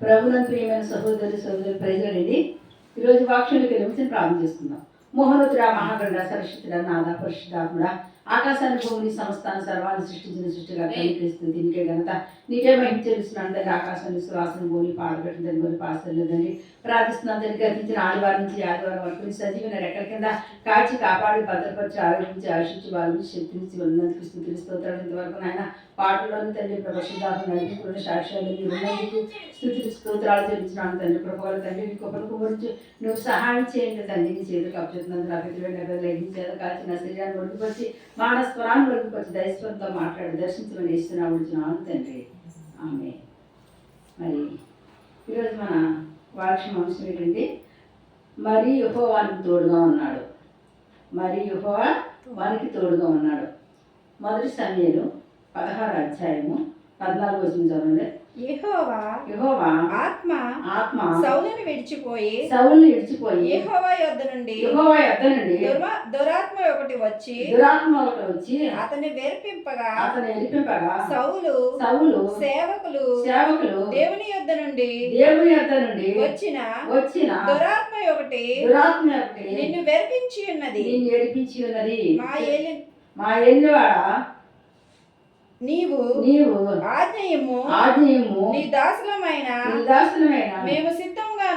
ప్రభునందు ప్రియమైన సహోదరి ప్రైజులండి. ఈరోజు వాక్యానికి వెళ్ళి ప్రారంభం చేసుకుందాం. మోహనోతురా మహాగండ సరస్వతుడ నాద పరిశుద్ధాత్ముడ ఆకాశాన్ని భూమిని సమస్తాన్ని సర్వాన్ని సృష్టించిన సృష్టికర్త క్రీస్తు దీనికే ఘనత నీకే మహిమ చెల్లిస్తున్నాను తండ్రి. ఆకాశాన్ని శ్వాసను భూమి పాల్గొట్టిన దాన్ని భూమి పాసలేదండి ప్రార్థిస్తున్నాను తండ్రి. గతించిన ఆదివారం నుంచి ఆదివారం వరకు సజీవన రెక్కల కింద కాచి కాపాడి భద్రపరిచి ఆరోగ్యించి ఆశించి వాళ్ళని శక్తించి ఉన్నందుకు స్థుతులు స్తోత్రాలు. ఇంతవరకు నాయన పాటల్లోని తండ్రి ప్రపంచాత్మ నడిపి సాక్ష్యాలు మీరు ఉన్నందుకు స్థుతులు స్తోత్రాలు చెల్లించినాను తండ్రి. కృపగల తండ్రి నీ కృపను గురించి నువ్వు సహాయం చేయండి తండ్రి. నీ చేతులకు అప్పచెప్తున్నందుకు అగతివేద కాల్చిన శరీరాన్ని ఒడిగిపరిచి మానస్వరాన్ని ఒడిగిపరిచి దైస్వరంతో మాట్లాడి దర్శించమని ఇస్తున్నాను ఉంటున్నాను తండ్రి. ఆమె మరి ఈరోజు మన వాక్యం అంశం ఏంటంటే మరి యెహోవానికి తోడుగా ఉన్నాడు. మరి యెహోవా వానికి తోడుగా ఉన్నాడు. మొదటి సమూయేలు 16వ అధ్యాయము 14వ వచనం చదవండి. యెహోవా ఆత్మ సౌలును విడిచిపోయి యెహోవా యొద్ద నుండి దురాత్మ ఒకటి వచ్చి అతన్ని వెరిపింపగా సౌలు సేవకులు దేవుని యొద్ద నుండి వచ్చిన దురాత్మ ఒకటి నిన్ను వెరిపించి ఉన్నది. మా ఏలినవాడా నీవు ఆజ్ఞయము నీ దాసులమైన మేము సిద్ధంగా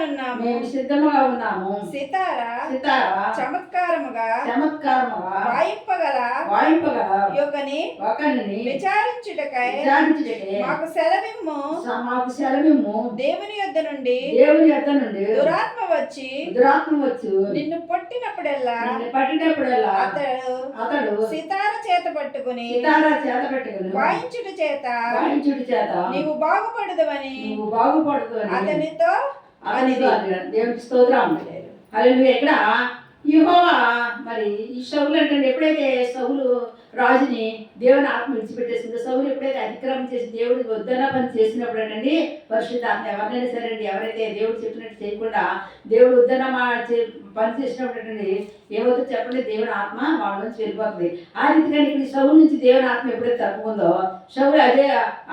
ఉన్నాము. సితార చమత్కారముగా వాయింపగల యొక్కని విచారించుటకై మాకు సెలవిమ్ము. దేవుని యొద్ద నుండి దురాత్మ వచ్చి నిన్ను పట్టినప్పుడల్లా అతడు సితార చేత పట్టుకుని వాయించుట చేత నీవు బాగుపడదువని అతనితో దేవునికి స్తోత్రం. ఎక్కడ యెహోవా మరి ఈ సౌలు అంటే ఎప్పుడైతే సౌలు రాజుని దేవుని ఆత్మ విడిచిపెట్టేసిందో, సౌలు ఎప్పుడైతే అతిక్రమం చేసి దేవుడికి వద్దన్న పని చేసినప్పుడు అండి పరిశుద్ధాత్మ ఎవరినైనా సరే అండి ఎవరైతే దేవుడు చెప్పినట్టు చేయకుండా దేవుడు వద్దన్న పని చేసినప్పుడు అండి ఏమవుతుందో చెప్పండి, దేవుని ఆత్మ వాళ్ళ నుంచి వెళ్ళిపోతుంది. ఆ రీతిగా ఇక్కడ సౌలు నుంచి దేవుని ఆత్మ ఎప్పుడైతే తప్పుకుందో సౌలు అదే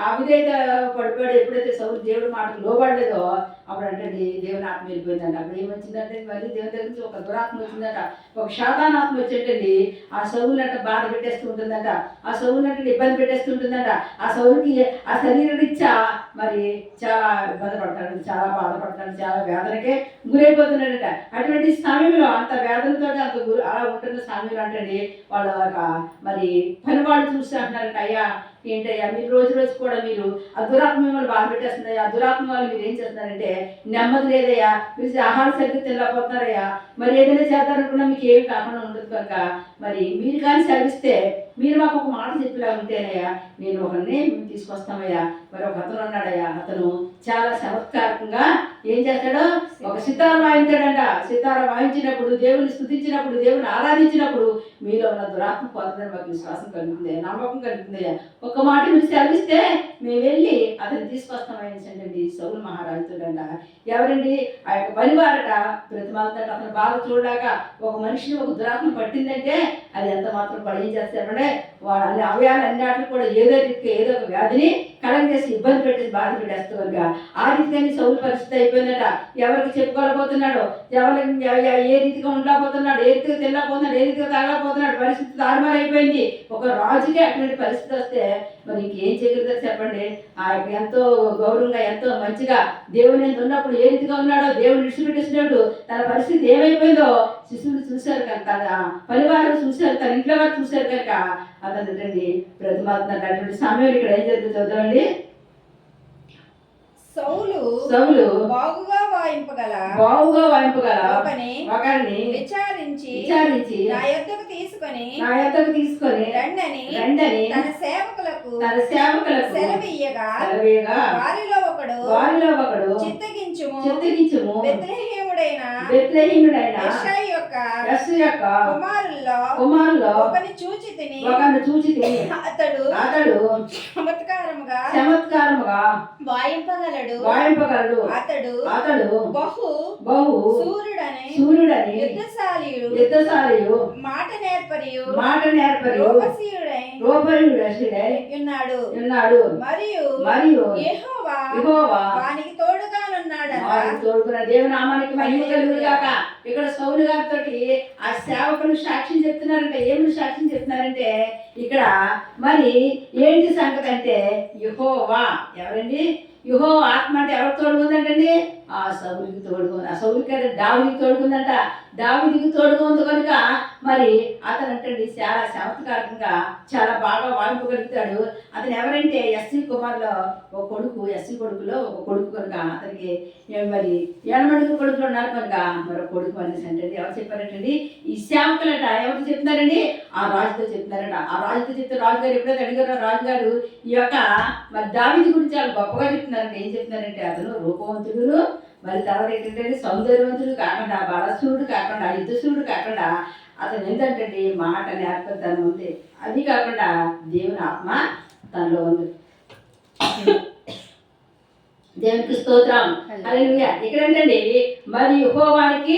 అవిధేయత పడిపోయాడు. ఎప్పుడైతే సౌలు దేవుడి మాటకు లోబడలేదో అప్పుడు అంటే దేవుని ఆత్మ వెళ్ళిపోయిందంట. అప్పుడు ఏమొచ్చిందంటే మళ్ళీ దేవుని దగ్గర నుంచి ఒక దురాత్మ వచ్చిందంట, ఒక శాతానాత్మ వచ్చేటండి ఆ సౌలు అంటే బాధ పెట్టేస్తూ ఉంటుందంట, ఆ సౌలు అంటే ఇబ్బంది పెట్టేస్తుంటుందంట. ఆ సౌలుకి ఆ శరీరరీత్యా మరి చాలా ఇబ్బంది పడతాడు, చాలా బాధపడతాడు, చాలా వేదనకే గురైపోతున్నాడట. అటువంటి సమయంలో అంత వేదనతో అంత అలా ఉంటున్న సమయంలో అంటే వాళ్ళ మరి పని వాళ్ళు చూసి అంటున్నారంట, అయ్యా ఏంటయ్యా మీరు రోజు కూడా మీరు ఆ దురాత్మ మిమ్మల్ని బాధ పెట్టేస్తుంది, ఆ దురాత్మ వాళ్ళు మీరు ఏం చేస్తున్నారంటే నెమ్మది లేదయ్యా, మీరు ఆహారం సరిగ్గా తినలేకపోతున్నారయ్యా, మరి ఏదైనా చేద్దారనుకున్నా మీకు ఏమి కాకుండా ఉండదు కనుక మరి మీరు కానీ సెలవిస్తే మీరు మాకు ఒక మాట చెప్పిలా ఉంటేనయ్యా నేను ఒకరిని తీసుకొస్తామయ్యా. మరి ఒక అతను ఉన్నాడయ్యా, అతను చాలా చమత్కారంగా ఏం చేస్తాడో ఒక సితార వాయించాడంట. సితార వాయించినప్పుడు దేవుని స్తుతించినప్పుడు దేవుని ఆరాధించినప్పుడు మీలో ఉన్న దురాత్మ పోతుందని మాకు విశ్వాసం కలుగుతుంది, నమ్మకం కలుగుతుందయ్యా. ఒక మాట మీరు సెలవిస్తే మేము వెళ్ళి అతన్ని తీసుకొస్తామని సౌలు మహారాజుడంట. ఎవరండి ఆ యొక్క పరివారట ప్రతిమాలతో అతను బాధ చూడలేక ఒక మనిషిని ఒక దురాత్మ పట్టిందంటే అది ఎంత మాత్రం పడి ఏం చేస్తారంటే వాడు అన్ని అవయాలు అన్నిటిని కూడా ఏదో రీతిగా ఏదో ఒక వ్యాధిని కలగజేసి ఇబ్బంది పెట్టేసి బాధ పెట్టేస్తూ కనుక ఆ రీతిగానే సౌలు పరిస్థితి అయిపోయిందట. ఎవరికి చెప్పుకోలేకపోతున్నాడు, ఎవరికి ఏ రీతిగా ఉండలేకపోతున్నాడు, ఏ రీతిగా తినలేకపోతున్నాడు, ఏ రీతిగా తాగలేకపోతున్నాడు, పరిస్థితి తారుమారు అయిపోయింది. ఒక రాజుకే అటువంటి పరిస్థితి వస్తే మరి ఇంకేం చేయగలుగుతారు చెప్పండి. ఆ యొక్క ఎంతో గౌరవంగా ఎంతో మంచిగా దేవుని ఉన్నప్పుడు ఏ రీతిగా ఉన్నాడో దేవుని విడిచిపెట్టేసినప్పుడు తన పరిస్థితి ఏమైపోయిందో శిశువులు చూశారు కనుక, తన పరివారం చూశారు, తన ఇంట్లో వారు చూశారు కనుక అతను ప్రతిమాత్మ అటువంటి సమయం ఇక్కడ ఏం జరుగుతుంది చూద్దామండి. సౌలు బాగుగా వాయింపగల ఒకరిని విచారించి నా యొద్దకు తీసుకొని రండని తన సేవకులకు సెలవీయగా వారిలో ఒకడు చిత్తగించుము బెత్లెహేముడైన యెషై యొక్క కుమారుల్లో ఒకని చూచి తిని అతడు చమత్కారముగా వాయింపగలడు. అతడు బహు సూర్యుడని యుద్ధశాలియు మాట నేర్పరియు రూపసీయుడై ఉన్నాడు. మరియు యెహోవా వానికి తోడుగా వారికి తోడుకున్న దేవుని నామానికి మహిమ కలుగును గాక. ఇక్కడ సౌలు గారితో ఆ సేవకులు సాక్ష్యం చెప్తున్నారంటే ఏమి సాక్ష్యం చెప్తున్నారంటే ఇక్కడ మరి ఏంటి సంగతి అంటే యెహోవా ఎవరండి? యెహోవా ఆత్మ అంటే ఎవరికి తోడుకుందంటండి? ఆ సౌలుకి తోడుకుంది. ఆ సౌలుకి అంటే దావీదికి తోడుకుందంట. దావీదికి తోడుకుంది కనుక మరి అతను అంటే చాలా చమత్కారంగా చాలా బాగా వాడుకోగలుగుతాడు. అతను ఎవరంటే ఎస్సీ కుమార్లో ఒక కొడుకు, ఎస్సీ కొడుకులో ఒక కొడుకు కనుక అతనికి మరి 80 కొడుకులు ఉన్నారు కనుక మరో కొడుకు అనేసి అంటే ఎవరు చెప్పారంటండి? ఈ సేవకులట ఎవరు చెప్తున్నారండి? ఆ రాజుతో చెప్తున్నారట. ఆ రాజుతో చెప్తే రాజుగారు ఎప్పుడైతే అడిగారో రాజుగారు ఈ యొక్క మరి దావీదు గురించి చాలా గొప్పగా చెప్తున్నారంటే ఏం చెప్తున్నారంటే అతను రూపవంతుడు, మరి తర్వాత ఏంటంటే సౌందర్యవంతుడు కాకుండా, బలశూరుడు కాకుండా, యుద్ధశూరుడు కాకుండా అతను ఏంటంటే మాట నేర్పడతాను ఉంది. అది కాకుండా దేవుని ఆత్మ తనలో ఉంది. దేవునికి స్తోత్రం. హల్లెలూయా. ఇక్కడంటండి మరి యెహోవానికి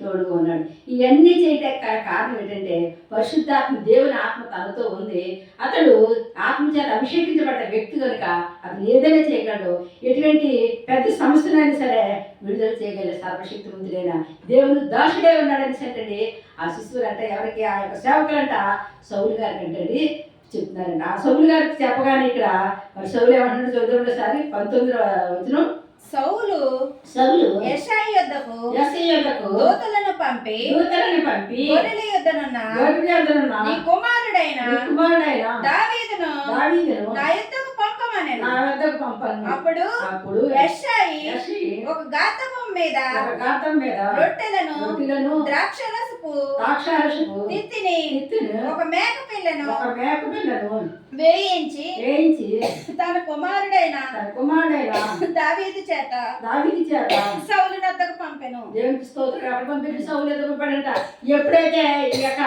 తోడుగా ఉన్నాడు. ఇవన్నీ చేయడానికి కారణం ఏంటంటే పరిశుద్ధాత్మ దేవుని ఆత్మ తనతో ఉంది. అతడు ఆత్మచేత అభిషేకించబడ్డ వ్యక్తి కనుక అతను ఏదైనా చేయగలడు. ఎటువంటి పెద్ద సమస్యలైనా సరే విడుదల చేయగల సర్వశక్తివంతుడైన దేవుని దాసుడే ఉన్నాడని అంటండి ఆ శిశువులు అంటే ఎవరికి? ఆ యొక్క సేవకులంట సౌలు గారికి అంటండి చెప్తున్నారండి. ఆ సౌలు గారికి చెప్పగానే ఇక్కడ మరి సౌలు ఏమంటున్నాడు చూద్దాం ఒకసారి 19వ వచనం. సౌలు యెషయి యొద్దకు దూతలను పంపి గొర్రెల యొద్దనున్న నీ కుమారుడైన దావీదును నా యొద్దకు పంపమనెను. అప్పుడు యెషయి ఒక గాతము మీద రొట్టెలను ద్రాక్షరసపు తిత్తిని ఒక మేక పిల్లను వేయించి తన కుమారుడైన దావీదు చేత సౌలు వద్దకు పంపెను. దేవునికి స్తోత్రం. ఎవరు పంపించి సౌలు ఎదురు పడంట. ఎప్పుడైతే ఈ యొక్క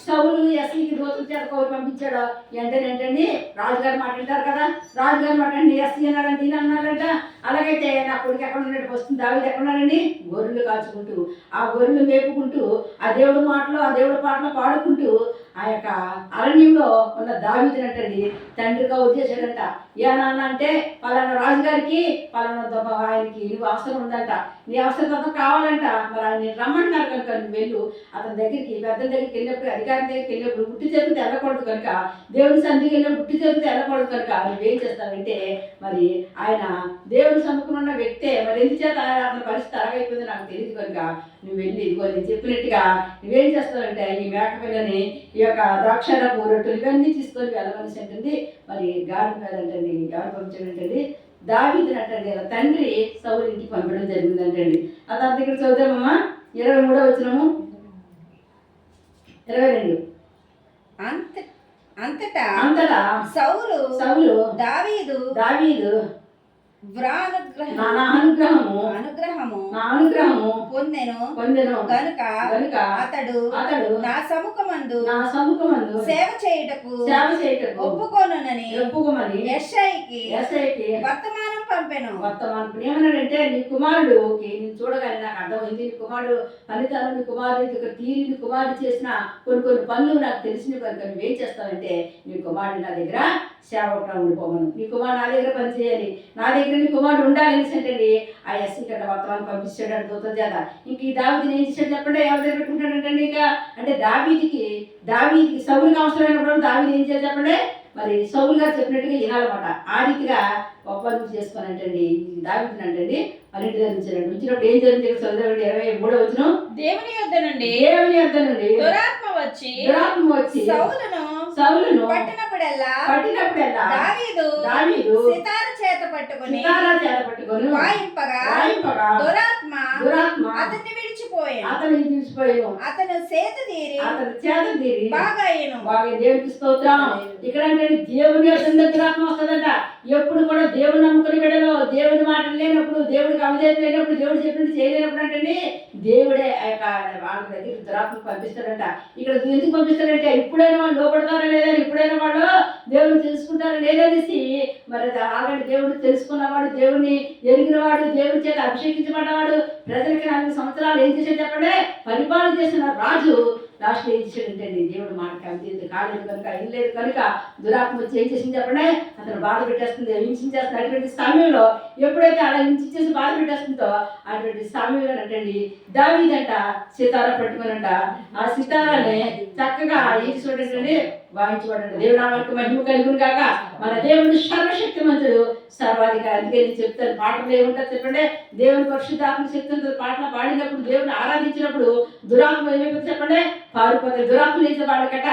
సౌలు ఎస్సీకి దూతల చేత కౌలు పంపించాడో ఏంటంటే రాజుగారు మాట్లాడతారు కదా, రాజుగారు మాట్లాడి ఎస్సీ అన్నాడంటే ఈయన అన్నాడంట. అలాగైతే నా కొడుకు ఎక్కడ ఉన్నట్టు వస్తుంది, దావీదు ఎక్కడ ఉన్నాడండి? గొర్రెలు కాచుకుంటూ ఆ గొర్రెలు మేపుకుంటూ ఆ దేవుడి మాటలు ఆ దేవుడి పాటలు పాడుకుంటూ ఆ యొక్క అరణ్యంలో ఉన్న దావీదునంటండి తండ్రి కౌలు చేశాడంట. ఏ నాన్న అంటే పలానా రాజుగారికి పలానా ఆయనకి నువ్వు అవసరం ఉందంట, నీ అవసరం కావాలంట, మరి ఆయన రమ్మంటున్నారు కనుక నువ్వు వెళ్ళు. అతని దగ్గరికి పెద్దల దగ్గరికి వెళ్ళినప్పుడు, అధికారి దగ్గరికి వెళ్ళినప్పుడు గుట్టి చేతులు వెళ్ళకూడదు కనుక, దేవుని సన్నిధికి వెళ్ళినప్పుడు గుట్టి చేతులు వెళ్ళకూడదు కనుక నువ్వేం చేస్తావంటే మరి ఆయన దేవుని సముఖం ఉన్న వ్యక్తే. మరి ఎందుచేత అతని పరిస్థితి అరగైపోయింది నాకు తెలియదు కనుక నువ్వు వెళ్ళి ఇదిగో నేను చెప్పినట్టుగా నువ్వేం చేస్తావంటే ఈ మేకపిల్లని ఈ యొక్క ద్రాక్షారపు రొట్టెలు ఇవన్నీ తీసుకొని వెళ్ళమని అంటుంది. మరి గాడి మీద అంటండి ఎవరు పంపించాడంటండి? దావీదుని అంటండి తండ్రి సౌలు ఇంటికి పంపడం జరిగిందంటండి. ఆ తర్వాత ఇక్కడ చదువుతామమ్మా 23వ వచనము 22. అంతటా సౌలు దావీదు అనుగ్రహము పొందెను గనుక అతడు నా సముఖమందు సేవ చేయుటకు ఒప్పుకోమని యెషయికి వర్తమానం పంపెను. ఏమన్నాడంటే నీ కుమారుడు నేను చూడగానే నాకు అర్థమైంది, నీ కుమారుడు ఫలితాలు, నీ కుమారుడు తీరి నీ కుమారుడు చేసిన కొన్ని పనులు నాకు తెలిసిన కనుక నువ్వేం చేస్తావంటే నీ కుమారుడు నా దగ్గర సేవకుడు ఉండిపోమను, నీ కుమారుడు నా దగ్గర పనిచేయాలి, నా దగ్గర నీ కుమారుడు ఉండాలని అంటండి ఆ ఎస్సీ కట్ట వర్తమానం పంపించాడు దూతల చేత. ఇంక ఈ దావీదుని ఏం చేశాడు చెప్పండి? ఎవరి దగ్గర పెట్టుకుంటాడంటండి? ఇంకా అంటే దావీదికి సౌలుకి అవసరమైనప్పుడు దావీదు ఏం చేయాలి చెప్పండి? మరి సౌలు గారు చెప్పినట్టుగా వినాలన్నమాట. ఆ రీతిగా ఒప్పందం చేసుకోనంటండి దావీదుని అంటండి వాళ్ళ ఇంటి దగ్గర ఉంచారండి. ఉంచినప్పుడు ఏం జరిగింది? 23వ వచనం. దేవుని యొద్ద నుండి దురాత్మ వచ్చి సౌలును పట్టినప్పుడల్లా దావీదు సితార చేత పట్టుకొని వాయింపగా దురాత్మ అతన్ని విడిచిపోయాను. అతను చేత తీరి బాగా దేవునికి స్తోత్రం. ఇక్కడ అంటే దేవుని యొక్క దురాత్మ వస్తుందంట. ఎప్పుడు కూడా దేవుని నమ్ముకుని బిడ్డలో దేవుని మాటలు లేనప్పుడు, దేవుడికి అవధేత లేనప్పుడు, దేవుడు చెప్పినట్టు చేయలేనప్పుడు అంటే దేవుడే ఆ యొక్క వాళ్ళ దగ్గర దురాత్మ పంపిస్తాడంట. ఇక్కడ ఎందుకు పంపిస్తాడంటే ఇప్పుడైనా వాళ్ళు లోపడతారా లేదా, ఇప్పుడైనా వాళ్ళు దేవుడిని తెలుసుకుంటారా లేదనేసి మరి ఆల్రెడీ దేవుడు తెలుసుకున్నవాడు, దేవుడిని ఎరిగినవాడు, దేవుడి చేత అభిషేకించబడ్డవాడు, ప్రజలకి 4 సంవత్సరాలు ఏం చేసేది చెప్పండి? పరిపాలన చేసిన రాజు లాస్ట్ ఏం చేశాడంటండి, దేవుడు మాట కాలేదు కనుక ఏం లేదు కనుక దురాత్మ వచ్చి ఏం చేసింది చెప్పండి, అతను బాధ పెట్టేస్తుంది, హింసించేస్తుంది. అటువంటి సమయంలో ఎప్పుడైతే అలా హింసించేసి బాధ పెట్టేస్తుందో అటువంటి సమయంలో అంటండి దావీదంట సితార పట్టుకునంట ఆ సితారాన్ని చక్కగా ఏం చూడండి వాయించుకోవడం. దేవుడు నామానికి మహిమ కలుగును కాక. మన దేవుడు సర్వశక్తిమంతుడు, సర్వాధికారి. అందుకే నేను చెప్తాను, పాటలు ఏముంటుంది చెప్పండి, దేవుని పరిశుద్ధాత్మ శక్తితో పాటలు పాడినప్పుడు, దేవుని ఆరాధించినప్పుడు దురాత్మ ఏమైపోతుంది చెప్పండి, పారిపోతాయి. దురాత్మ నుంచి వాళ్ళకట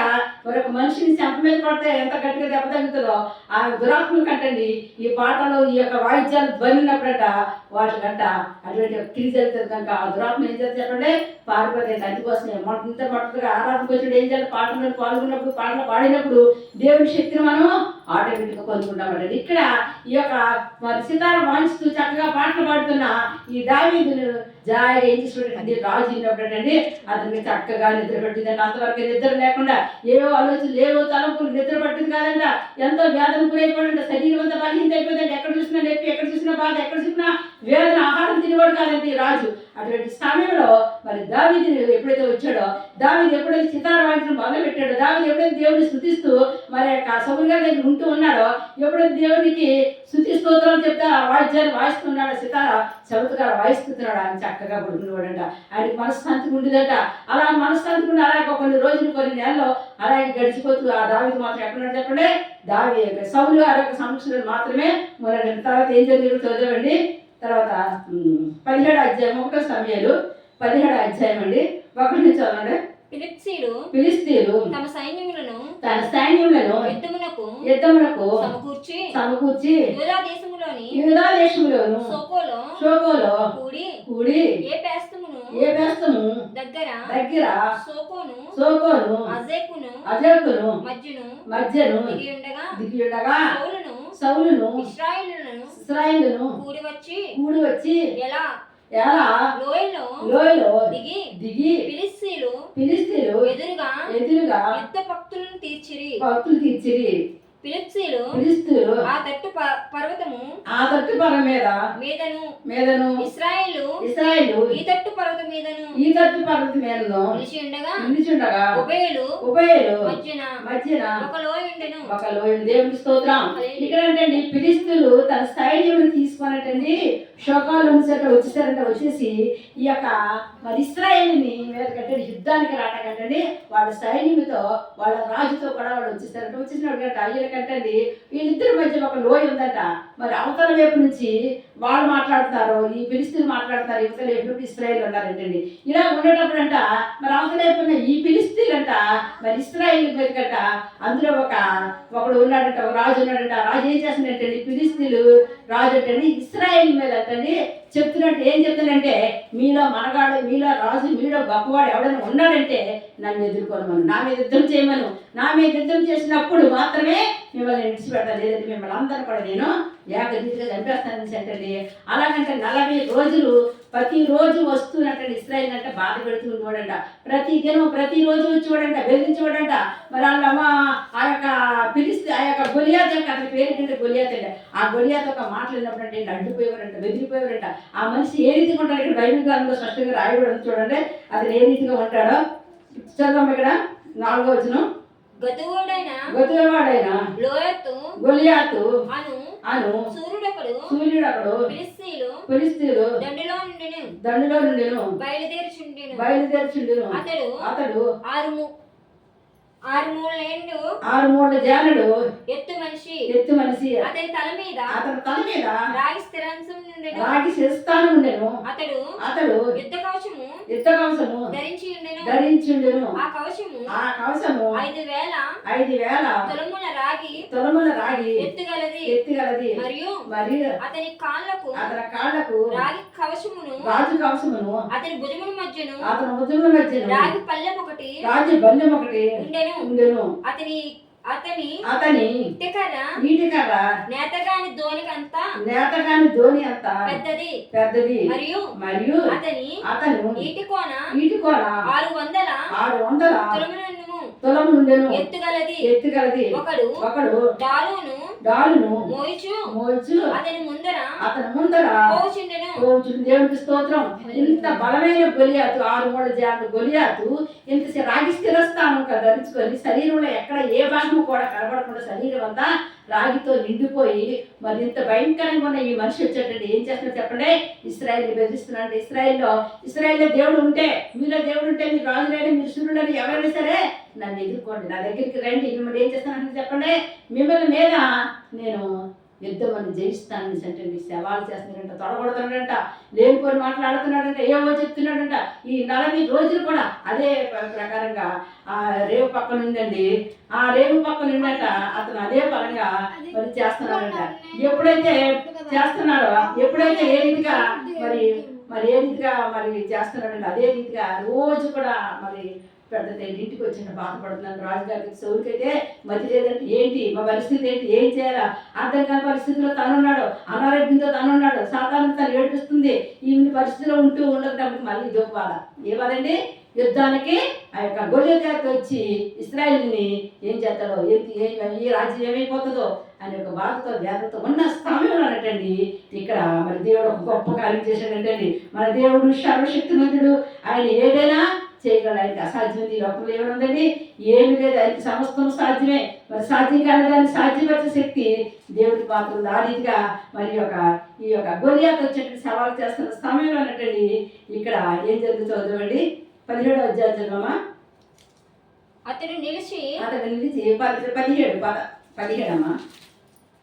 మరొక మనిషిని చెంప మీద పడితే ఎంత గట్టిగా దెబ్బ తగ్గుతుందో ఆ దురాత్మలు కంటండి ఈ పాటలు ఈ యొక్క వాయిద్యాలు ధ్వనినప్పుడట వాటికంట అటువంటి క్రియ జరుగుతుంది కనుక ఆ దురాత్మ ఏం చేస్తుంది చెప్పండి, పారిపోతాయి. అందుకోసమే ఇంత మట్టుగా ఆరాధనకు వచ్చి ఏం చేయాలి, పాటలు పాల్గొన్నప్పుడు పాటలు పాడినప్పుడు దేవుని శక్తిని మనం ఆటోమేటిక్గా పొందుకుంటామండి. ఇక్కడ ఈ యొక్క మరి సితార వాయిస్తూ చక్కగా పాటలు పాడుతున్న ఈ దావీదును జాయిగా ఏం చేసినటువంటి రాజు అయినప్పుడండి అతనికి చక్కగా నిద్ర పట్టిందండి. అంతవరకు నిద్ర లేకుండా ఏవో ఆలోచనలు ఏవో తలంపులు నిద్ర పట్టింది కాదంట, ఎంతో వేదన గురైపోయిందంట, శరీరం అంతా బలహీనత అయిపోయిందండి. ఎక్కడ చూసినా నొప్పి, ఎక్కడ చూసినా బాధ, ఎక్కడ చూసినా వేదన, ఆహారం తినేవాడు కాదండి రాజు. అటువంటి సమయంలో మరి దావీదు ఎప్పుడైతే వచ్చాడో, దావీదు ఎప్పుడైతే సితార వాయించడం మొదలు పెట్టాడో, దావీదు ఎప్పుడైతే దేవుడిని స్తుతిస్తూ మరి సౌలు గారి దగ్గర ఉంటూ ఉన్నాడో, ఎప్పుడైతే దేవునికి స్తుతి స్తోత్రాలు చెప్తే ఆ వాయిద్యాన్ని వాయిస్తున్నాడు, సితార చదువుతుగా వాయిస్తున్నాడు. ఆయన చక్కగా పడుకునేవాడంట, ఆయనకి మనశ్శాంతిగా ఉండేదట. అలా మనశ్శాంతిగా ఉండి అలాగే కొన్ని రోజులు కొన్ని నెలల్లో అలాగే గడిచిపోతూ ఆ దావీదు మాత్రం ఎక్కడున్నాడు చెప్పండి, సౌలు గారి యొక్క సమక్షంలో మాత్రమే మొన్న. తర్వాత ఏం జరిగిందో చదివండి. తర్వాత 17వ అధ్యాయం 1 సమయాలు 17వ అధ్యాయం అండి 1 నుంచి చదవండి. ఫిలిష్తీయులు తన సైన్యములను యుద్ధమునకు సమకూర్చి యూదా దేశములోను షోకోలో కూడి ఏ బేస్తము దగ్గర సోకోను అజేకును మధ్యను దిగియుండగా సౌలును ఇశ్రాయేలును కూడి వచ్చి ఎలా లోయలో దిగి ఫిలిష్తీయులు ఎదురుగా యుద్ధ భక్తులను తీర్చిరి. ఫిలిష్తీయులు ఆ తట్టు పర్వతం మీదను ఇశ్రాయేలు ఈ తట్టు పర్వతం మీదను నిలిచియుండగా ఉభయులు మధ్యన ఒక లోయ. దేవుని స్తోత్రం. ఇక్కడ అంటే ఫిలిష్తీయులు తన సైన్యం తీసుకున్నట్టండి శోకాలు వచ్చేసి ఈ యొక్క మరి ఇశ్రాయేలుని మీద కట్టండి యుద్ధానికి రావటండి వాళ్ళ సైన్యంతో వాళ్ళ రాజుతో కూడా వాళ్ళు వచ్చేసినట్టు అయ్యల కంటండి వీళ్ళిద్దరి మధ్య ఒక లోయ ఉందట. మరి అవతల వైపు నుంచి వాళ్ళు మాట్లాడుతారు, ఈ ఫిలిష్తీయులు మాట్లాడతారు, ఇవతల వైపు ఇశ్రాయేలు ఉన్నారంటండి. ఇలా ఉండేటప్పుడు అంట మరి అవతల వైపు ఈ ఫిలిష్తీయులు అంట మరి ఇశ్రాయేలు మీదకంట అందులో ఒకడు ఉన్నాడంట, ఒక రాజు ఉన్నాడంట. రాజు ఏం చేస్తున్నాడంటే ఫిలిష్తీయులు రాజు అంటండి ఇశ్రాయేలు మీద అంటండి చెప్తున్నట్టు ఏం చెప్తానంటే, మీలో మనగాడు, మీలో రాజు, మీలో గొప్పవాడు ఎవడైనా ఉన్నాడంటే నన్ను ఎదుర్కోమను, నా మీద యుద్ధం చేయమను. నా మీద యుద్ధం చేసినప్పుడు మాత్రమే మిమ్మల్ని విడిచిపెట్టాలి, లేదంటే మిమ్మల్ని అందరూ కూడా నేను ఏకరీతిగా చంపేస్తానని అంటండి. అలాగంటే 40 రోజులు ప్రతిరోజు వస్తున్నట్టండి ఇశ్రాయేలు అంటే బాధ పెడుతూ ఉండేవాడంట. ప్రతిరోజు వచ్చేవాడంట, బెదిరించేవాడంట. మరి వాళ్ళ ఆ యొక్క ఫిలిష్తీ ఆ యొక్క గొలియాత్ యొక్క అతని పేరు గొలియాత్ అంట. ఆ గొలియాత్ ఒక మాట్లాడినప్పుడు అంటే అడ్డుపోయేవారంట, బెదిరిపోయేవారంట. ఆ మనిషి ఏ రీతిగా ఉంటాడు ఇక్కడ బైబిల్ గ్రంథంలో స్పష్టంగా రాయబడి చూడండి, అతను ఏ రీతిగా ఉంటాడో చదువు. ఇక్కడ 4వ వచనం. గతువాడైన గొలియాతు అను సూర్యుడొకడు ఫిలిష్తీయులు దండులో నుండెను బయలుదేరుచుండెను. అతడు 6 మూళ్ళ జానుడు ఎత్తు మనిషి అతని తల మీద రాగి శిరస్థానం ఉండెను. అతడు యుద్ధ కవచము ధరించుండెను. ఆ కవచము 5,000 తులముల రాగి ఎత్తుగలది. మరియు అతని కాళ్ళకు రాగి కవచమును అతని భుజముల మధ్యను రాగి బల్లెం ఒకటి ఉండెను. అతని అతని ఈటికర్ర నేతగాని ధోని అంత పెద్దది మరియు అతను ఈటికోన 600 తులము నుండెను ఎత్తుగలది ఒకడు డాలును మోయిచు అతని ముందర పోచుండెను. దేవునికి స్తోత్రం. ఇంత బలమైన గొలియాతు 6 మూడు జాతి గొలియాతు ఇంత రాగి స్థిరస్థానం ధరించుకొని శరీరంలో ఎక్కడ ఏ భాగము కూడా కనబడకుండా శరీరం అంతా రాగితో నిండిపోయి మరి ఇంత భయంకరంగా ఉన్న ఈ మనిషి వచ్చేటండి ఏం చేస్తున్నారు చెప్పండి? ఇశ్రాయేల్ని బెదిరిస్తున్నాడు. ఇశ్రాయేల్లో దేవుడు ఉంటే, మీలో దేవుడు ఉంటే, మీరు రాజులని, మీరు సూర్యులని ఎవరైనా సరే నన్ను ఎదుర్కోండి, నా దగ్గరికి రండి, మిమ్మల్ని ఏం చేస్తానంటే చెప్పండి, మిమ్మల్ని మీద నేను యుద్ధం అని జయిస్తానని అంటే సవాలు చేస్తున్నాడంట, తొడగొడుతున్నాడంట, లేనిపోని మాట్లాడుతున్నాడంట, ఏవో చెప్తున్నాడంట. ఈ 40 రోజులు కూడా అదే ప్రకారంగా ఆ రేవు పక్కన ఉందండి, ఆ రేవు పక్కన ఉందంట. అతను అదే పరంగా మరి చేస్తున్నాడంట. ఎప్పుడైతే చేస్తున్నాడో, ఎప్పుడైతే ఏ రీతిగా మరి చేస్తున్నాడంటే అదే రీతిగా రోజు కూడా మరి పెద్ద ఇంటికి వచ్చిన బాధపడుతున్నాను. రాజుగారికి సౌరికైతే మధ్య లేదంటే ఏంటి మా పరిస్థితి ఏంటి, ఏం చేయాలా అర్థం కాని పరిస్థితిలో తనున్నాడు, అనారోగ్యంతో తనున్నాడు, సాధారణ తను ఏడిపిస్తుంది. ఈ పరిస్థితిలో ఉండకపోతే మళ్ళీ ఇదో బాధ. ఏ బాధండి? యుద్ధానికి ఆ యొక్క గొలియాతు వచ్చి ఇశ్రాయేలుని ఏం చేస్తాడో, ఈ రాజ్యం ఏమైపోతుందో అనే ఒక బాధతో వేదంతో ఉన్న సమయంలో అన్నట్టండి ఇక్కడ మరి దేవుడు ఒక గొప్ప కార్యం చేశాడంటండి. మన దేవుడు సర్వశక్తిమంతుడు, ఆయన ఏదైనా చేయగలడు. ఆయనకి అసాధ్యం ఈ లోకంలో ఏమనుందండి? ఏమి లేదు, ఆయనకి సమస్తం సాధ్యమే. మరి సాధ్యం కాని దాన్ని సాధ్యపరిచే శక్తి దేవుడికి మాత్రం ఆ రీతిగా మరి ఈ యొక్క గొలియాతు వచ్చేటువంటి సవాలు చేస్తున్న సమయంలో అన్నట్టండి ఇక్కడ ఏం జరుగుతుందో చదవండి. 17వ అధ్యాయం చదవమా. అతడు నిలిచి 17 అమ్మా,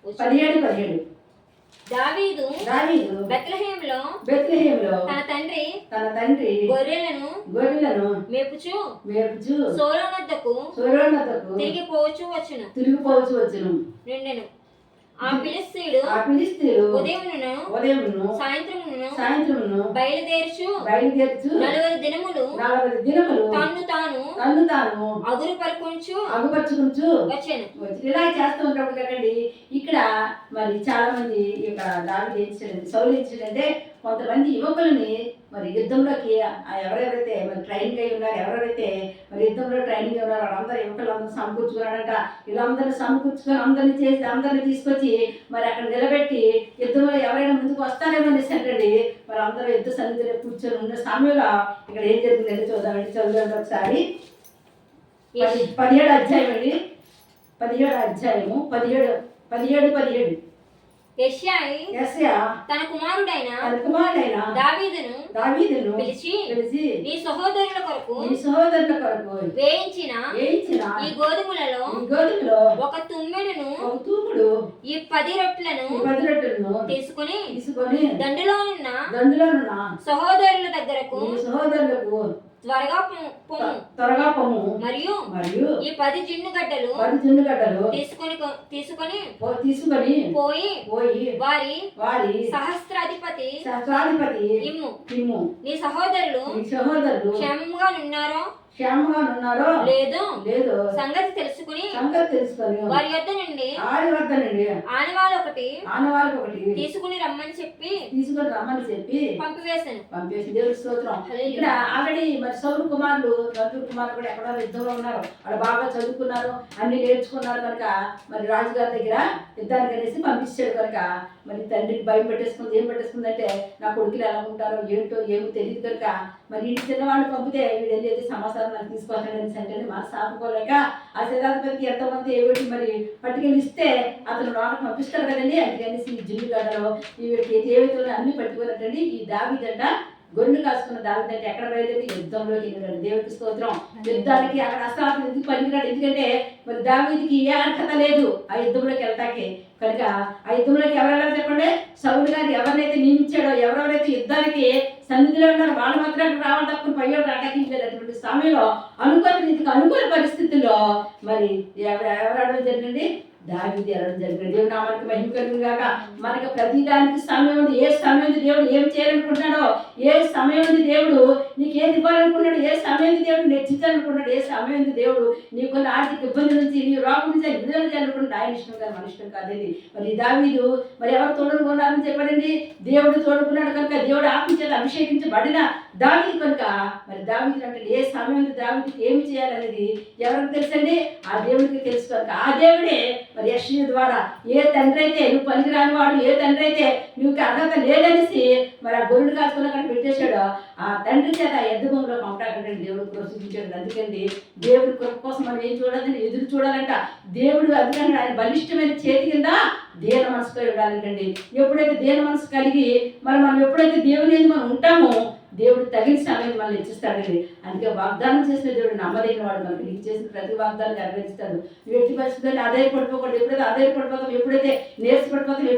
17 దావీదు బెత్లెహేములో తన తండ్రి గొర్రెలను మేపుచు సోలోనొద్దకు తిరిగి పోవచ్చు వచ్చును నిండెను. ఆ ఫిలిష్తీయుడు ఉదయమును సాయంత్రమును బయలుదేర్చు 40 దినములు తన్ను తాను అగుపరుచుకుంటూ వచ్చాను. ఇలా చేస్తూ ఉంటాడు కదండి. ఇక్కడ మరి చాలా మంది ఇక్కడ దావీదు ఏం చేశాడంటే, సౌలు ఏం చేశాడంటే కొంతమంది యువకులని మరి యుద్ధంలోకి ఎవరెవరైతే మరి ట్రైనింగ్ అయి ఉన్నారు, ఎవరెవరైతే మరి యుద్ధంలో ట్రైనింగ్ ఉన్నారు వాళ్ళందరూ యువకులందరూ సమకూర్చుకున్నాడంట. వీళ్ళందరూ సమకూర్చుకొని అందరినీ తీసుకొచ్చి మరి అక్కడ నిలబెట్టి యుద్ధంలో ఎవరైనా ముందుకు వస్తారేమో అనేసంటండి. మరి అందరూ యుద్ధ సన్నిధిలో కూర్చొని ఉన్న సమయంలో ఇక్కడ ఏం జరిగిందంటే చదువుదామండి ఒకసారి. 17వ అధ్యాయం అండి, 17వ అధ్యాయము 17 యెషయా తన కుమారుడైన దావీదును పిలిచి నీ సహోదరుల కొరకు వేయించిన ఈ గోధుమలలో ఒక తుమ్మెడును ఈ 10 రొట్టెలను తీసుకుని దండులోనున్న సహోదరుల దగ్గరకు త్వరగా పొమ్ము మరియు ఈ 10 జిన్ను గడ్డలు తీసుకొని పోయి వారి సహస్రాధిపతి ఇమ్ము. నీ సహోదరులు క్షేమంగా ఉన్నారో లేదో సంగతి తెలుసుకుని వారి వద్ద నుండి ఆనవాలు ఒకటి తీసుకుని రమ్మని చెప్పి పంపివేశాను. దేవుడి స్తోత్రం. ఇక్కడ ఆల్రెడీ మరి సౌలు కుమారులు కూడా ఎక్కడో యుద్ధంలో ఉన్నారు. వాళ్ళు బాగా చదువుకున్నారు, అన్ని నేర్చుకున్నారు కనుక మరి రాజుగారి దగ్గర యుద్ధానికి అనేసి పంపించాడు కనుక మరి తండ్రికి భయం పెట్టేసుకుంది. ఏం పెట్టేసుకుందంటే నా కొడుకులు ఎలా ఉంటారో ఏంటో ఏమో తెలియదు కనుక మరి ఇంటి చిన్నవాళ్ళు పంపితే వీడు వెళ్ళేది సమాచారం నాకు తీసుకొస్తాడని అంటే మనసు ఆపుకోలేక ఆ శతాధిపతికి ఎంతమంది ఏమిటి మరి పట్టుకెళ్ళి ఇస్తే అతను లోనకు పంపిస్తాడు కదండి. అందుకనేసి ఈ జిల్లు గడ్డలో వీడికి ఏవైతే అన్ని పట్టుకున్నట్టండి. ఈ దావీదంట గొర్రెలు కాసుకున్న దావీదంటే ఎక్కడ బయలుదేరి యుద్ధంలోకి వెళ్ళాడు. దేవుడికి స్తోత్రం. యుద్ధానికి అక్కడ అస్త్రాలు ఎందుకు పనికిరాడు? ఎందుకంటే మరి దావీదుకి ఏ అర్హత లేదు ఆ యుద్ధంలోకి వెళ్తాకే కనుక ఆ యుద్ధంలోకి ఎవరు వెళ్ళాలి చెప్పండి? సౌలు గారు ఎవరినైతే నియమించాడో, ఎవరెవరైతే యుద్ధానికి సన్నిధిలో ఉన్నారో వాళ్ళు మాత్రం రావాలి తప్పని పయ్యోడు అటాకించారు. అటువంటి సమయంలో అనుకూల పరిస్థితుల్లో మరి ఎవరు అడగడం జరిగింది? దావీదు అడగడం జరిగింది. దేవుడు నామానికి మహిమ కలుగును గాక. మనకి ప్రతిదానికి సమయం ఉంది. ఏ సమయం దేవుడు ఏం చేయాలనుకుంటున్నాడో ఏ సమయం దేవుడు నీకు ఏది ఇవ్వాలనుకున్నాడు, ఏ సమయం దేవుడు నెచ్చించాలనుకున్నాడు, ఏ సమయం దేవుడు నీకున్న ఆర్థిక ఇబ్బంది నుంచి నీ రోగం నుంచి విడుదల చేయాలనుకున్నాడు. ఆయన ఇష్టం కాదు, మన ఇష్టం కాదండి. మరి దావీదు మరి ఎవరు తోడుకున్నారని చెప్పాడండి, దేవుడు తోడుకున్నాడు కనుక, దేవుడు ఆత్మ చేత అభిషేకించబడిన దావీదు కనుక మరి దావీదు అంటే ఏ సమయం దావీదుకి ఏమి చేయాలనేది ఎవరికి తెలుసండి, ఆ దేవుడికి తెలుసు కనుక ఆ దేవుడే మరి యెషయా ద్వారా ఏ తండ్రి అయితే నువ్వు పనికిరాని వాడు, ఏ తండ్రి అయితే నువ్వు అర్హత లేదనేసి మరి ఆ గొర్రెలు కాసుకుని అక్కడ పెట్టేశాడు, ఆ తండ్రి చేత ఎద్దు భూమిలో పంపడాకంటే దేవుడు ప్రోత్సహించాడు. అందుకండి దేవుడి కృప కోసం మనం ఏం చూడాలని ఎదురు చూడాలంట. దేవుడు అందుకని ఆయన బలిష్టమైన చేతి కింద దేన మనసుతో ఉండాలంటండి. ఎప్పుడైతే దేన మనసు కలిగి మనం ఎప్పుడైతే దేవుని మనం ఉంటామో దేవుడు తగిన సమయం మనల్ని ఇచ్చిస్తాడండి. అందుకే వాగ్దానం చేసిన దేవుడు నమ్మదగిన వాడు, మనకి నీకు చేసిన ప్రతి వాగ్దానం నెరవేరుస్తాడు. ఎట్టి పరిస్థితుల్లో ఆధారపడిపోకూడదు. ఎప్పుడైతే ఆధారపడిపోతాం, ఎప్పుడైతే నేర్చుపడిపోతాం,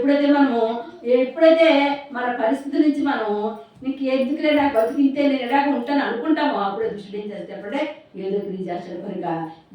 ఎప్పుడైతే మన పరిస్థితి నుంచి మనం నీకు ఎందుకులే నాకు బతికింటే నేను ఎలాగ ఉంటాను అనుకుంటామో అప్పుడే దృష్టి ఏం చేస్తే ఏదో క్రియ చేస్తాడు. కనుక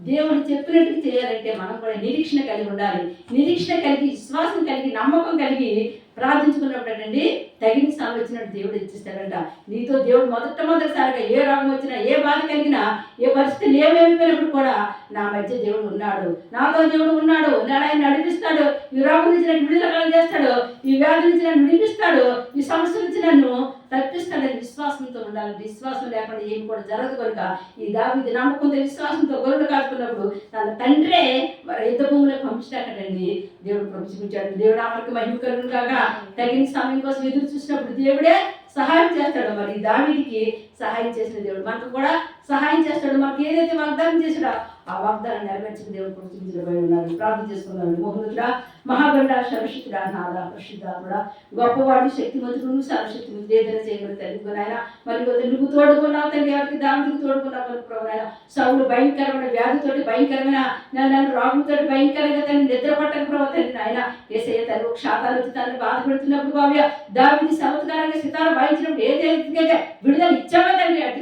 దేవుడు చెప్పినట్టు చేయాలంటే మనం కూడా నిరీక్షణ కలిగి ఉండాలి. నిరీక్షణ కలిగి, విశ్వాసం కలిగి, నమ్మకం కలిగి ప్రార్థించుకున్నప్పుడండి తగిన సమయం వచ్చినట్టు దేవుడు ఇచ్చిస్తాడంట. నీతో దేవుడు మొదటిసారిగా ఏ రోగం వచ్చినా, ఏ బాధ కలిగినా, ఏ పరిస్థితులు ఏమైపోయినప్పుడు కూడా నా మధ్య దేవుడు ఉన్నాడు, నాతో దేవుడు ఉన్నాడు, నేను ఆయన నడిపిస్తాడు, ఈ రోగం నుంచి నన్ను విడుదల కలగజేస్తాడు, ఈ వ్యాధి నుంచి నన్ను విడిపిస్తాడు, ఈ సమస్య నుంచి నన్ను తప్పిస్తాడని విశ్వాసంతో ఉండాలి. విశ్వాసం లేకుండా ఏమి కూడా జరగదు. కనుక ఈ దావీదు నమ్మకంతో విశ్వాసంతో గొర్రెలు కాచుకున్నప్పుడు తన తండ్రే మరి యుద్ధ భూమిలో పంపించాడండి. దేవుడు పంపించాడు. దేవుడు ఆమెకు మహిమ కలుగును కాక తగిన సమయం కోసం ఎదురు చూసినప్పుడు దేవుడే సహాయం చేస్తాడు. మరి దావీదుకి సహాయం చేసిన దేవుడు మనకు కూడా సహాయం చేస్తాడు. మనకి ఏదైతే వాగ్దానం చేశాడో ఆ వాగ్దానం నెరవేర్చిన దేవుడు ప్రచురించబడి ఉన్నారు. ప్రార్థన చేసుకున్నాడు. మోహనుడా, మహాగండ, సర్వశక్తుడా, నాదా, పరిశుద్ధాత్ముడా, గొప్పవాడు, శక్తిమంతుడు, సర్వశక్తిమంతుడు, ఏదైనా చేయగల తండ్రి నాయన. మరి నువ్వు తోడుకున్నావు తండ్రి, ఎవరికి దావీదుకు తోడుకున్నావు ప్రభు నాయన. సౌలు భయంకరమైన వ్యాధితోటి, భయంకరమైన నన్ను రోగంతో భయంకరంగా తండ్రి నిద్ర పట్టక ప్రభు తండ్రి నాయన. ఏసయ్య తండ్రి ఒక శాతాలు వచ్చి తనని బాధ పెడుతున్నప్పుడు భావ్య దావీదు చమత్కారంగా సితార వాయించినప్పుడు ఏదైతే విడుదల ఇచ్చావో తండ్రి అడ్డు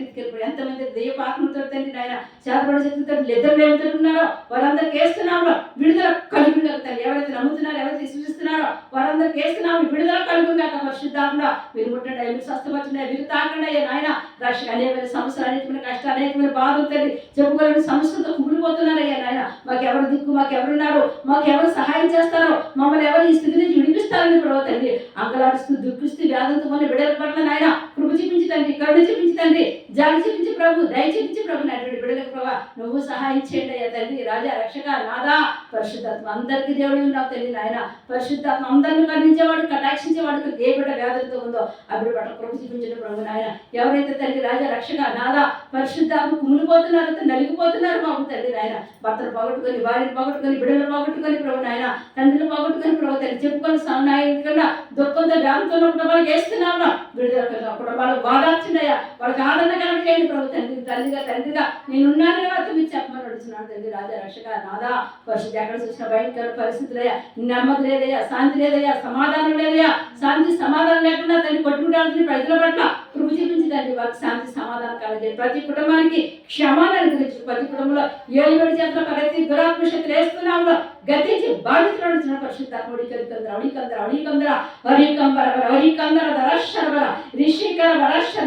ఎంతమంది దెయ్యపాత్మతో తండ్రి నాయన చేతపడి శక్తితో నిద్ర లేవుతున్నారో వారందరికి వేస్తున్నాము విడుదల కలుగును కాక తండ్రి. ఎవరైతే నమ్ముతున్నారో, ఎవరైతే విశ్వసిస్తున్నారో వారందరికి వేస్తున్నాము విడుదల కలుగును కాక. పరిశుద్ధాత్మ మీరు ముట్టండి, మీరు స్వస్థపరచండి, మీరు తాకండి అయ్యా నాయన. రక్షణ అనేకమైన సమస్యలు, అనేకమైన కష్టాలు, అనేకమైన బాధలు తండ్రి చెప్పుకోలేని సమస్యలతో కుమిలిపోతున్నారయ్యా నాయన. మాకెవరు దిక్కు, మాకెవరున్నారు, మాకెవరు సహాయం చేస్తారో, మమ్మల్ని ఎవరు ఈ స్థితి నుంచి విడిపిస్తారని ప్రభు తండ్రి. అంగలాడుస్తూ దుఃఖిస్తూ వ్యాధులతో మన బిడ్డల పట్ల నాయన కృప చూపించి తండ్రి, కరుణ చూపించి తండ్రి, జాలి చూపించి ప్రభు, దయ చూపించి ప్రభు నటువంటి బిడ్డలకు ప్రభావ నువ్వు సహాయం చేయండి అయ్యా తండ్రి. రాజా, రక్షక, నాదా, పరిశుద్ధాత్మ అందరికీ దేవుడి ఉన్నావు తండ్రి నాయన. పరిశుద్ధాత్మ అందరిని కరుణించేవాడు, కటాక్షించేవాడు. ఏ బిడ్డ వ్యాధులతో ఉందో ఆ బిడ్డ పట్ల కృప చూపించండి ప్రభు నాయన. ఎవరైతే తండ్రి రాజా, రక్షక, నాదా, పరిశుద్ధాత్మ కుమిలిపోతున్నారో, నలిగిపోతున్నారు బాబు తండ్రి నాయన. భర్తను పోగొట్టుకొని, భార్యను పోగొట్టుకొని, బిడ్డలు పోగొట్టుకొని ప్రభు నాయన, తండ్రిని పోగొట్టుకొని ప్రభు తండ్రి చెప్పుకొని నాయకున్నా దుఃఖంతో వ్యాధంతో కుటుంబాలకు వేస్తున్నాము విడుదల కుటుంబాలు బాధార్చిందయ్యా. వాళ్ళకి ఆదరణ కలగజేయండి ప్రభు తండ్రి. తండ్రిగా నేనున్నానని వారితో మీరు చెప్పమని అడుగుతున్నాను తండ్రి. రాజా, రక్షక, నాదా, పరిస్థితి ఎక్కడ చూసిన భయంకర పరిస్థితులయ్యా, నెమ్మది లేదయ్యా, శాంతి లేదయ్యా, సమాధానం లేదయ్యా. శాంతి సమాధానం లేకుండా తండ్రి కొట్టుకుంటాను ప్రజల పట్ల కృప చూపించి తండ్రి వారికి శాంతి సమాధానం కలగజేయండి. ప్రతి కుటుంబానికి క్షమాన్ని అనుగ్రహించు. ప్రతి కుటుంబంలో ఏలుబడి చేతుల ప్రతి దురాత్మ శక్తులు వేస్తున్నాము గతించి బాధితులు నడుచున్న పరిశుద్ధాత్మ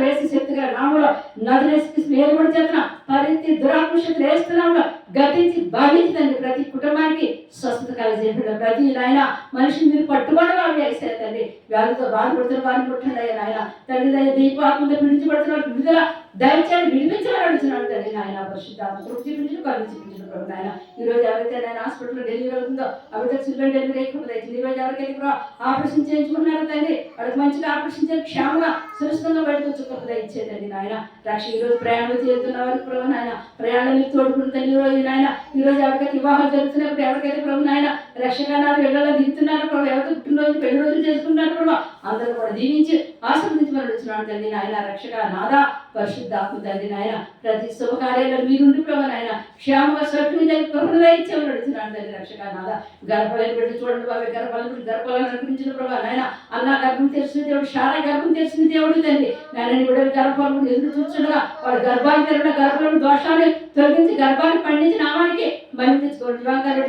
వేసి శక్తిగా నామలో నదిలేసి ఏలుబడి చేతున్న ప్రతి దురాత్మ శక్తులు వేస్తున్నాము గతించి బాధించదండి. ప్రతి కుటుంబానికి స్వస్థత కలిగజేయండి. ప్రతి నాయన మనిషిని మీరు పట్టుకోవడం వాళ్ళు వేసారు తండ్రి. వ్యాధితో బాధపడుతున్న వారిని పుట్టండి అయ్యా నాయన. తండ్రి దయ దీపాత్మతో విడిచిపడుతున్న విడుదల దయచేసి విడిపించమని అడుగుతున్నాడు తండ్రి నాయన. పరిశుద్ధాత్మ కృప చూపించు, కరుణ చూపించు ప్రభు నాయన. ఈ రోజు ఎవరైతే నాయన హాస్పిటల్లో డెలివరీ అవుతుందో అవిడ చిల్డ్రన్ డెలివరీ అయిపోతుంది. ఈ రోజు ఎవరికైతే ఆపరేషన్ చేయించుకున్నారో తండ్రి వాళ్ళకి మంచిగా ఆపరేషన్ చేసి క్షేమంగా సురక్షితంగా బయటకు వచ్చి కృప ఇచ్చేదండి నాయన. రక్ష ఈ రోజు ప్రయాణం చేస్తున్న వారికి ప్రభు నాయన ప్రయాణం మీకు తోడుకుంటుంది. ఈ రోజు నాయన ఈ రోజు ఎవరికైతే వివాహాలు జరుగుతున్నప్పుడు ఎవరికైతే ప్రభు నాయన రక్షకనాలు ఇళ్లలో దిగుతున్నారు ప్రభు, ఎవరితో పుట్టినరోజు పెళ్లి రోజులు చేసుకుంటున్నారు ప్రభు అందరూ కూడా దీవించి ఆశీర్వదించి మనం వచ్చినాడు తండ్రి నాయన. రక్షక, నాదా, పరిశుద్ధాత్మ తండ్రి నాయన ప్రతి శుభకార్యాల్లో మీరుండి ప్రభు నాయన క్షేమంగా సౌఖ్యంగా కృపణగా ఇచ్చేవాళ్ళు నడుచున్నాను తండ్రి రక్షకానాథ. గర్భాలను పెట్టి చూడండి బాబు, గర్భాలను అనుగ్రహించిన ప్రభా నాయన అన్న గర్భం తెలిసిన దేవుడు, శారా గర్భం తెలిసిన దేవుడు తండ్రి నాయన కూడా గర్భాలను ఎదురు చూస్తుండగా వాళ్ళ గర్భాలు తెరవడం, గర్భంలోని దోషాన్ని తొలగించి గర్భాన్ని పండించి నామానికి మహిమ తెచ్చుకోండి.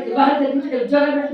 వివాహాలు తెప్పించండి,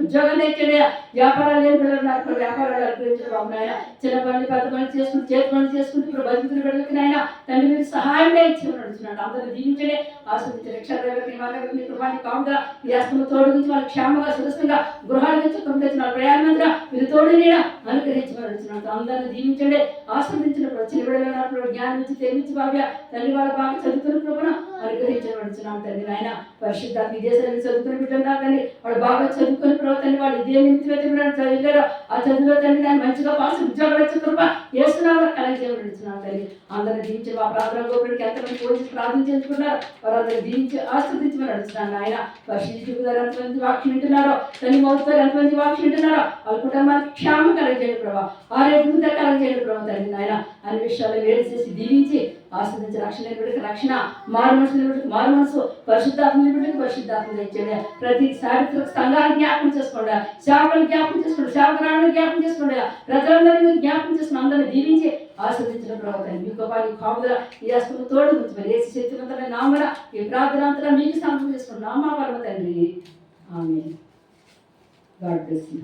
ఉద్యోగాలు తెచ్చండి, వ్యాపారాలు లేని పిల్లలు నాకు వ్యాపారాలు అనుగ్రహించండి బాబు నాయన. చిన్న పనులు పెద్ద పనులు చేసుకుంటూ చేతి పనులు చేసుకుంటూ ఇప్పుడు బతుకుతున్న బిడ్డలకి నాయన తండ్రి మీరు సహాయంగా ఇచ్చి నడుచున్నాడు. అందరూ దీవించండి, ఆస్వాదించండి. క్షేత్రాన్ని కృపాన్ని కావుగా ఈ అస్తము తోడు గురించి వాళ్ళకి క్షేమంగా సురక్షంగా గృహాల నుంచి కృపణ ప్రయాణమంతా మీరు తోడు నీడ అనుగ్రహించమని నడుచున్నాడు. అందరిని దీవించండి, ఆస్వాదించినప్పుడు వచ్చిన బిడ్డలు జ్ఞానం నుంచి తెలిపించి బాగా తండ్రి వాళ్ళ బాగా చదువుకున్న కృపను అనుగ్రహించబడుతున్నాం తండ్రి నాయన. పరిశుద్ధ విదేశాలను చదువుకున్న బిడ్డలు తండ్రి వాళ్ళు బాగా చదువుకుని ప్రభుత్వాన్ని వాళ్ళు ఇదే నిమిత్తం చదివారో ఆ చదువులో తండ్రి దాన్ని మంచిగా పాస్ ఉద్యోగాలు వచ్చే కృప వేస్తున్నావు కలెక్ట్ తండ్రి. అందరిని దీవించి మా ప్రార్థన గోపుడికి ఎంతమంది పోలీసు ప్రార్థన చేసుకున్నారు వారందరూ దీవించి ఆస్వాదించమని నడుస్తున్నాను ఆయన. పరిశుద్ధి ఎంతమంది వాక్యం వింటున్నారో తల్లి మౌతారు ఎంతమంది వాక్యం వింటున్నారో వాళ్ళ కుటుంబానికి క్షేమం కలగజేయండి ప్రభావ, ఆరోగ్యంతో కలగజేయండి ప్రభావ తండ్రి నాయన. అన్ని విషయాలు వేరు చేసి దీవించి ఆస్వాదించి రక్షణ బిడ్డకి రక్షణ, మారు మనుషుల బిడ్డకి మారు మనసు, పరిశుద్ధాత్మ బిడ్డకి పరిశుద్ధాత్మ ఇచ్చాడు. ప్రతి చారిత్రక సంఘాన్ని జ్ఞాపకం చేసుకోండి, సేవకులు జ్ఞాపకం చేసుకోండి, సేవకురాలను జ్ఞాపకం చేసుకోండి, ప్రజలందరినీ జ్ఞాపకం చేసుకుని అందరినీ దీవించి ఆస్వాదించిన ప్రభుత్వం మీ గొప్పని కాపుదల ఈ అస్తము తోడు గురించి వేసి శక్తివంతమైన నామన ఈ ప్రార్థన అంతా మీకు సమర్పణ చేసుకుని నామా పరమ తండ్రి. ఆమేన్. God bless you.